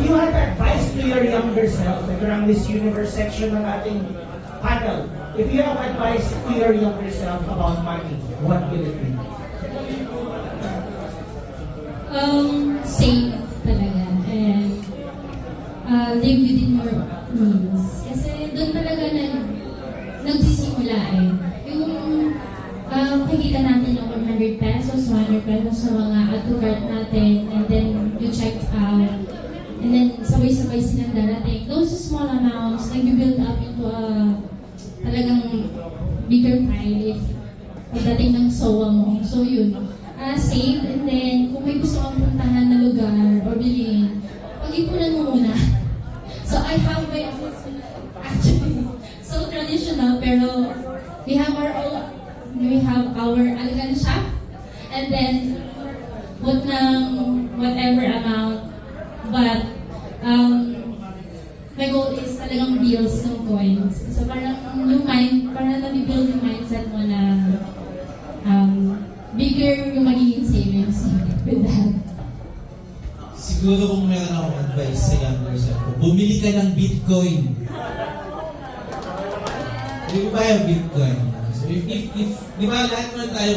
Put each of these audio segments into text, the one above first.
you had advice to your younger self, like around this universe section ng ating panel, if you have advice to your younger self about money, what will it be? Save talaga and live within your means. Kasi doon talaga nagsisimula eh. Yung kikita natin yung 100 pesos, 200 pesos sa mga add to cart natin, and then you check out, and then sabay-sabay silang darating. Those small amounts, nag-build up into a talagang bigger pile if pagdating ng SOA mo. So yun, save, and then kung may gusto kang puntahan na lugar or bilhin, pag-ipunan mo muna. So I have my, actually, so traditional, pero we have our alkansya, and then put ng whatever amount, but my goal is talagang bills ng coins. So parang parang nabibuild yung mindset mo na bigger yung magiging savings with that. Siguro kung meron akong advice sa younger self ko, bumili ka ng Bitcoin. Hindi ko ba yung Bitcoin? So if di ba lahat naman tayo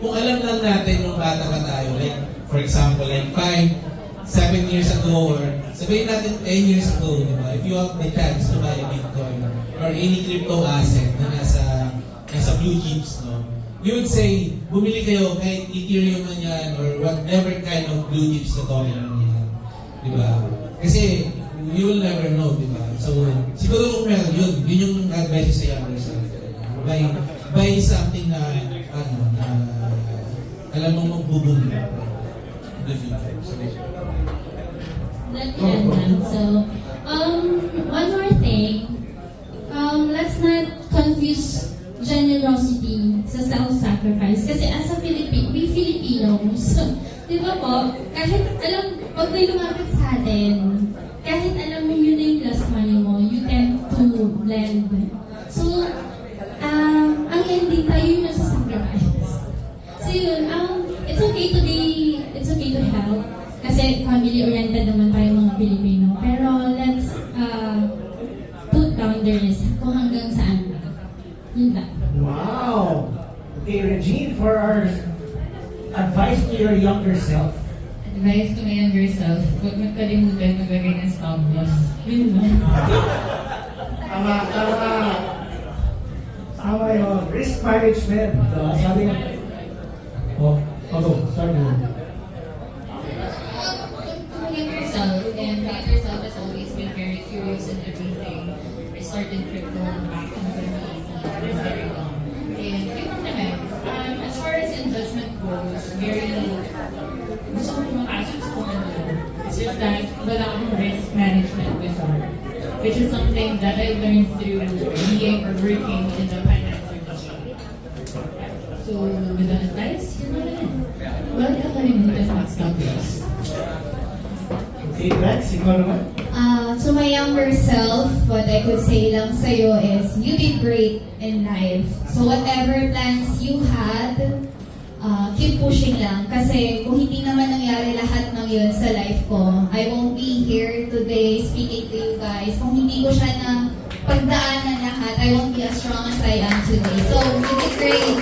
kung alam lang natin nung bata pa tayo, like for example, like 5-7 years ago, or sabihin natin 10 years ago, di ba? If you have the chance to buy a Bitcoin or any crypto asset na nasa blue chips, no? You would say, bumili kayo kahit Ethereum man yan or whatever kind of blue chips na token man yan. Di ba? Kasi you will never know, di ba? So, siguro kung meron yun yung advice sa younger self. Buy something na alam mo magbubong na the future. So, one more thing, let's not confuse generosity sa self-sacrifice. Kasi as a we Filipinos, di ba po, kahit pag may lumapit sa atin, kahit alam mo yun na yung last money mo, you tend to lend. So, ang ending tayo yung nasa-sacrifice. So yun, it's okay to help. Kasi family-oriented naman tayo mga Pilipino. Pero let's put boundaries kung hanggang saan. Yun ba? Wow! Okay, Regine, for our advice to your younger self. Advice to my younger self, huwag magkalimutan maglagay ng stop loss. Yun lang. Tama yun. Risk management. Sabi nga. Sorry. Younger self, and my younger self has always been very curious in everything. I started crypto back in 2018, it's very long. And yun naman, as far as investment goes, gusto ko pumakasok sa kung ano. It's just that wala akong risk management before, which is something that I learned through being or working in the finance industry. So, with that advice, yun na rin. Huwag ka kalimutan mag-stop loss. Okay, Lex, ikaw naman. To my younger self, what I could say lang sa'yo is, you did great in life. So whatever plans you had, keep pushing lang. Kasi kung hindi naman nangyari lahat ng yun sa life ko, I won't be here today speaking to you guys. Kung hindi ko siya na pagdaanan lahat, I won't be as strong as I am today. So, you did great.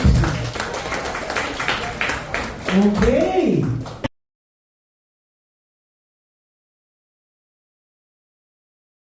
Okay.